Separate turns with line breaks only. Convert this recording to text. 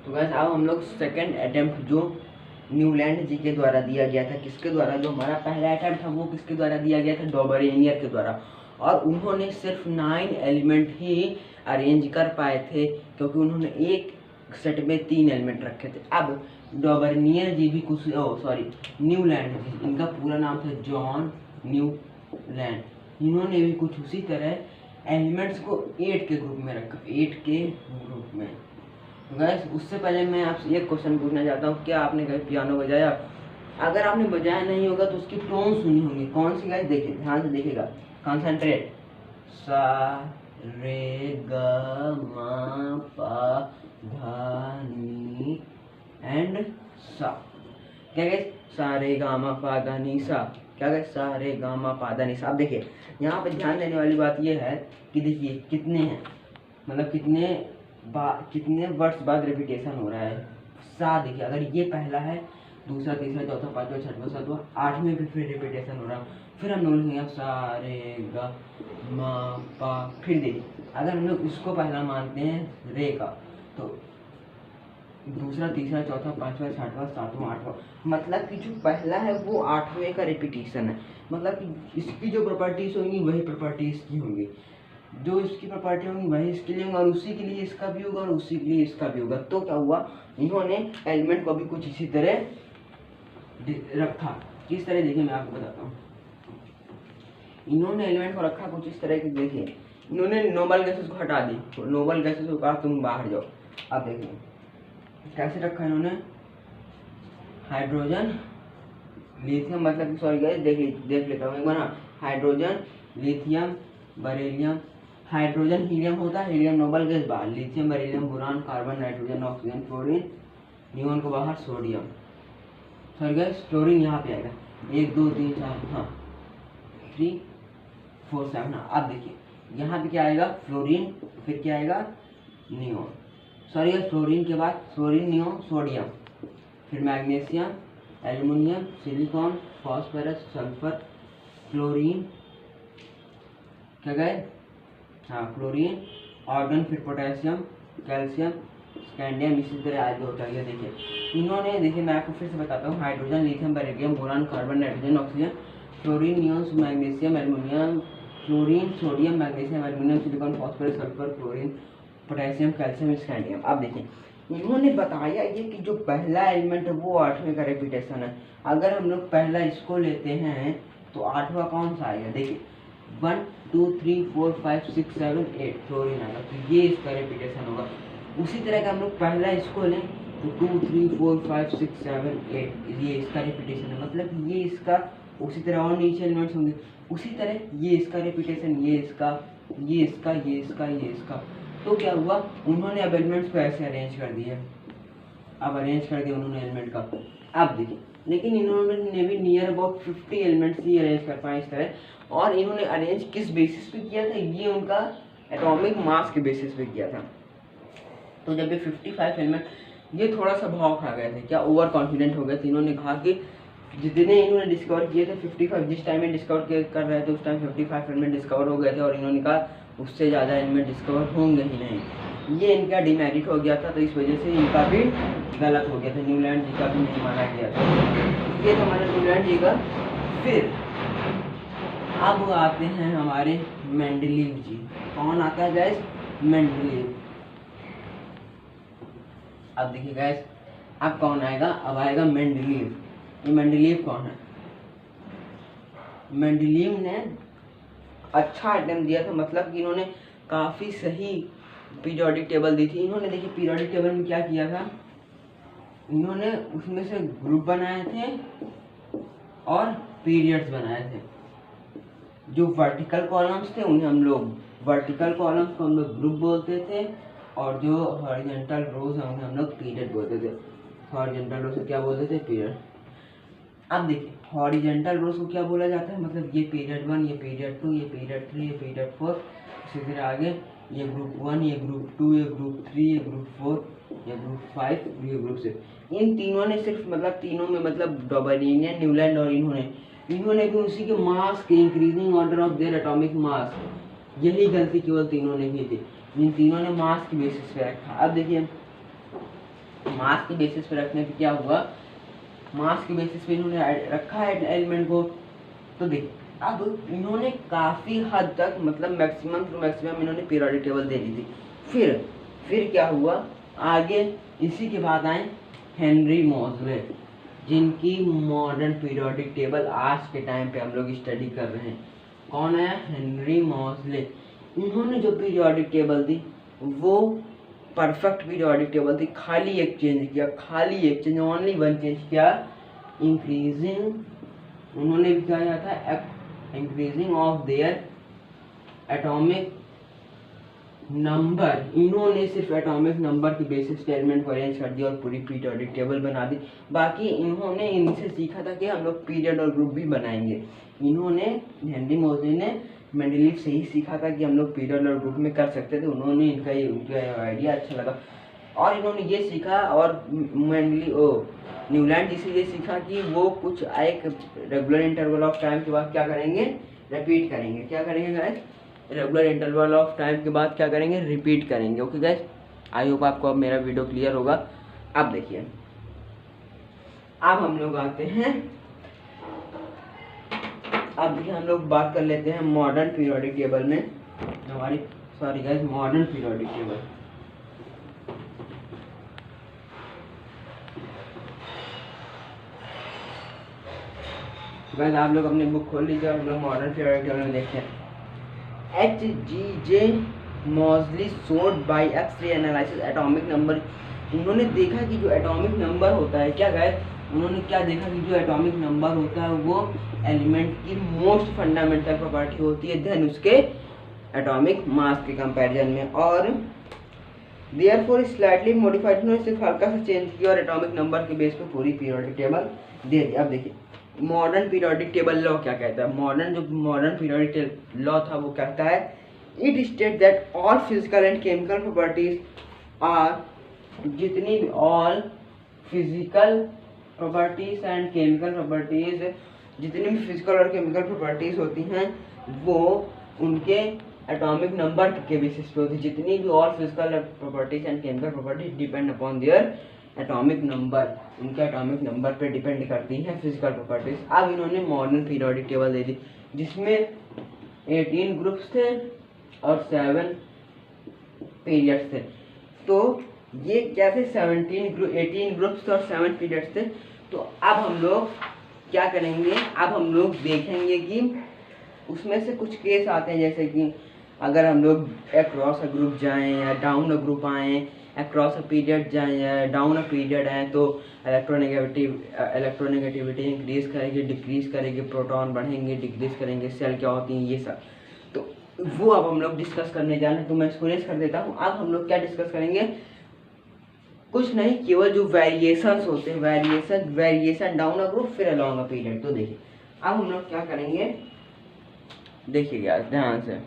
तो गाइस अब हम लोग सेकंड अटेम्प्ट जो न्यूलैंड जी के द्वारा दिया गया था, किसके द्वारा, जो हमारा पहला अटेम्प्ट था वो किसके द्वारा दिया गया था, डॉबरेनियर के द्वारा। और उन्होंने सिर्फ 9 एलिमेंट ही अरेंज कर पाए थे, क्योंकि उन्होंने एक सेट में 3 एलिमेंट रखे थे। अब डॉबरेनियर जी भी कुछ न्यूलैंड जी, इनका पूरा नाम था जॉन न्यूलैंड, इन्होंने भी कुछ उसी तरह एलिमेंट्स को 8 के ग्रुप में रखा, 8 के ग्रुप में। गैस उससे पहले मैं आपसे एक क्वेश्चन पूछना चाहता हूँ, क्या आपने कभी पियानो बजाया? अगर आपने बजाया नहीं होगा तो उसकी टोन सुनी होगी, कौन सी? गैस देखिए, ध्यान से देखिएगा, कॉन्सेंट्रेट। सा रे ग म पा धा नी एंड सा। क्या गैस? सा रे गा मा पा धा नी सा। क्या गैस? सा रे गा मा पा धा नी सा। अब देखिए यहाँ पे ध्यान देने वाली बात यह है कि देखिए कितने हैं, मतलब कितने वर्ड्स बाद रिपीटेशन हो रहा है। सा देखिए, अगर ये पहला है, दूसरा, तीसरा, चौथा, पांचवा, छठवा, सातवां, 8वें पे फिर रिपीटेशन हो रहा, फिर हम लोग लिखेंगे सा रे गा मा पा। फिर देखिए अगर हम लोग इसको पहला मानते हैं रे का, तो दूसरा, तीसरा, चौथा, पांचवा, छठवा, सातवां, आठवां, मतलब कि जो पहला है वो 8वें का रिपीटेशन है। मतलब कि इसकी जो प्रॉपर्टीज होंगी वही प्रॉपर्टी इसकी होंगी, जो इसकी प्रॉपर्टी होंगी वही इसके लिए होंगी, और उसी के लिए इसका भी होगा और उसी के लिए इसका भी होगा। तो क्या हुआ, इन्होंने एलिमेंट को भी कुछ इसी तरह रखा। किस तरह? देखिए मैं आपको बताता हूँ। इन्होंने एलिमेंट को रखा कुछ इस तरह की, देखिए इन्होंने नोबल गैसेस को हटा दी, नोबल गैसेस को कहा तुम बाहर जाओ। अब देखिए कैसे रखा इन्होंने, हाइड्रोजन, लिथियम, मतलब सॉरी गाइस देख लेता हूँ एक बार। Hydrogen, lithium, beryllium, hydrogen helium होता है, हीलियम नोबल गैस बाहर, lithium, beryllium, boron, carbon, nitrogen, oxygen, fluorine, neon को बाहर, सोडियम। सॉरी गाइस, फ्लोरीन यहाँ पे आएगा, 1 2 3 4, हाँ 3 4 7। अब देखिए यहाँ पे क्या आएगा, फ्लोरीन, फिर क्या आएगा, नियोन। सॉरी गाइस, फ्लोरीन के बाद फ्लोरीन, नियोन, सोडियम, फिर magnesium, aluminium, silicon, phosphorus, sulphur, fluorine, क्या गए, हाँ फ्लोरीन, ऑर्गन, फिर पोटेशियम, कैल्शियम, स्कैंडियम, इसी तरह आगे होता है। देखिए इन्होंने, देखिए मैं आपको फिर से बताता हूँ, hydrogen, lithium, beryllium, boron, carbon, nitrogen, oxygen, fluorine, neon, magnesium, aluminium, fluorine, sodium, magnesium, aluminium, silicon, phosphorus, sulphur, fluorine, potassium, calcium, scandium. अब देखिए इन्होंने बताया ये कि जो पहला एलिमेंट है वो 8वें का रिपीटेशन है। अगर हम लोग पहला इसको लेते हैं तो 8वां कौन सा आएगा, देखिए 1 2 3 4 5 6 7 8 फ्लोरीन आएगा, तो ये इसका रिपीटेशन होगा। उसी तरह का हम लोग पहला इसको लें तो 2 3 4 5 6 7 8 ये इसका रिपीटेशन है, मतलब ये इसका, उसी तरह और नीचे एलिमेंट्स होंगे, उसी तरह ये इसका रिपीटेशन, ये इसका, ये इसका, ये इसका, ये इसका। तो क्या हुआ, उन्होंने अब एलिमेंट्स को ऐसे अरेंज कर दिया, अब अरेंज कर दिया उन्होंने एलिमेंट का। अब देखिए लेकिन इन्होंने भी near about 50 elements he arrange कर पाए इस तरह। और इन्होंने अरेंज किस बेसिस पे किया था, ये उनका एटॉमिक मास के बेसिस पे किया था। तो जब ये 55 एलिमेंट, ये थोड़ा सा भाव खा गए थे, क्या ओवर कॉन्फिडेंट हो गए थे। इन्होंने कहा कि जितने इन्होंने डिस्कवर किए थे 55, जिस टाइम में डिस्कवर कर रहे थे उस टाइम 55 एलिमेंट डिस्कवर हो गए थे, और इन्होंने कहा उससे ज़्यादा एलिमेंट डिस्कवर होंगे ही नहीं। ये इनका डिमेरिट हो गया था, तो इस वजह से इनका भी गलत हो गया था, न्यूलैंड जी का भी नहीं माना गया था। ये तो हमारे न्यूलैंड जी का। फिर अब आते हैं हमारे मेंडलीव जी। कौन आता है गैस, मेंडलीव। अब देखिए गैस अब कौन आएगा, अब आएगा मेंडलीव। ये मेंडलीव कौन है, मेंडलीव ने अच्छा अटेम्प्ट दिया था, मतलब कि इन्होंने काफ़ी सही पीरियोडिक टेबल दी थी। इन्होंने देखिए पीरियोडिक टेबल में क्या किया था, इन्होंने उसमें से ग्रुप बनाए थे और पीरियड्स बनाए थे। जो वर्टिकल कॉलम्स थे उन्हें हम लोग, वर्टिकल कॉलम्स को हम लोग ग्रुप बोलते थे, और जो हॉरिजॉन्टल रोज हैं उन्हें हम लोग पीरियड बोलते थे। हॉरिजॉन्टल रोज को क्या बोलते थे, पीरियड। अब देखिए हॉरिजॉन्टल रोज को क्या बोला जाता है, मतलब ये पीरियड 1, ये पीरियड 2, ये पीरियड 3, ये पीरियड 4, इसी तरह आगे ये ग्रुप 1, ये ग्रुप 2, ये ग्रुप 3, ये ग्रुप 4, ये ग्रुप 5, ये ग्रुप 6। इन तीनों ने सिर्फ, मतलब तीनों में, मतलब डॉबरेनियर, न्यूलैंड और इन्होंने भी उसी के मास के increasing order of their atomic mass, यही गलती केवल तीनों ने की थी, जिन तीनों ने मास की बेसिस पे रखा। अब देखिए मास की बेसिस पे रखने पे क्या हुआ, मास की बेसिस पे इन्होंने रखा है एलिमेंट को, तो देखिए अब इन्होंने काफ़ी हद तक मतलब मैक्सिमम टू मैक्सिमम इन्होंने पीरियोडिक टेबल दे दी थी। फिर क्या हुआ आगे, इसी के बाद आए हेनरी मोज़ले, जिनकी मॉडर्न पीरियोडिक टेबल आज के टाइम पे हम लोग स्टडी कर रहे हैं। कौन है? हेनरी मोज़ले। इन्होंने जो पीरियोडिक टेबल दी वो परफेक्ट पीरियोडिक टेबल थी, खाली एक चेंज किया, खाली एक चेंज, ओनली वन चेंज किया, इंक्रीजिंग, उन्होंने भी क्या था, increasing of their atomic number. इन्होंने सिर्फ एटॉमिक नंबर की बेसिस पे एलिमेंट को अरेंज कर दिया और पूरी पीरियोडिक टेबल बना दी। बाकी इन्होंने इनसे सीखा था कि हम लोग पीरियड और ग्रुप भी बनाएंगे। इन्होंने, हेनरी मोज़ले ने मेंडलीव से ही सीखा था कि हम लोग पीरियड और ग्रुप में कर सकते थे। उन्होंने उनका आइडिया अच्छा लगा और इन्होंने ये सीखा, और न्यूलैंड जी से ये सीखा कि वो कुछ एक रेगुलर इंटरवल ऑफ टाइम के बाद क्या करेंगे, रिपीट करेंगे। क्या करेंगे guys? Regular interval of time के बाद क्या करेंगे, रिपीट करेंगे। ओके गाइस, आई होप आपको अब मेरा वीडियो क्लियर होगा। अब देखिए, अब हम लोग आते हैं, अब देखिए हम लोग बात कर लेते हैं मॉडर्न पीरियोडिक टेबल में हमारी, sorry guys, modern periodic table. Guys आप लोग अपनी बुक खोल लीजिए और हम लोग मॉडर्न पीरियोडिक टेबल में देखते हैं। H.G.J. Moseley showed by X-ray analysis atomic number। उन्होंने देखा कि जो एटॉमिक नंबर होता है, क्या गाइस, उन्होंने क्या देखा कि जो एटॉमिक नंबर होता है वो एलिमेंट की मोस्ट फंडामेंटल प्रॉपर्टी होती है देन उसके एटॉमिक मास के कंपैरिजन में, और देयरफॉर स्लाइटली मॉडिफाइड, उन्होंने सिर्फ हल्का सा चेंज किया और एटॉमिक नंबर के बेस पे पूरी पीरियोडिक टेबल दे दी। अब देखिए मॉडर्न पीरियोडिक टेबल लॉ क्या कहता है, मॉडर्न पीरियोडिक लॉ था वो कहता है, it state that all physical and chemical properties are, जितनी भी all physical properties and chemical properties, जितनी भी फिजिकल और केमिकल प्रॉपर्टीज होती हैं वो उनके एटॉमिक नंबर के बेसिस पे होती है। जितनी भी all physical properties and chemical properties depend upon their atomic number, उनके एटॉमिक नंबर पे डिपेंड करती हैं फिजिकल प्रॉपर्टीज। अब इन्होंने मॉडर्न पीरियोडिक टेबल दे दी जिसमें 18 ग्रुप्स थे और 7 पीरियड्स थे। तो ये क्या थे, 18 ग्रुप्स थे और 7 पीरियड्स थे। तो अब हम लोग क्या करेंगे, अब हम लोग देखेंगे कि उसमें से कुछ केस आते हैं, जैसे कि अगर हम लोग अक्रॉस अ ग्रुप जाएं या डाउन अ ग्रुप आएँ, अक्रॉस अ पीरियड जाएं या डाउन अ पीरियड है, तो इलेक्ट्रोनेगेटिविटी इंक्रीज करेगी, डिक्रीज करेगी, प्रोटॉन बढ़ेंगे, डिक्रीज करेंगे, सेल क्या होती हैं, ये सब तो वो अब हम लोग डिस्कस करने जा रहे हैं। तो मैं इसको रेस कर देता हूँ। अब हम लोग क्या डिस्कस करेंगे, कुछ नहीं, केवल जो वेरिएशंस होते हैं, वेरिएशन डाउन अ ग्रुप फिर अलॉन्ग अ पीरियड। तो देखिए अब हम लोग क्या करेंगे, देखिए यार ध्यान से,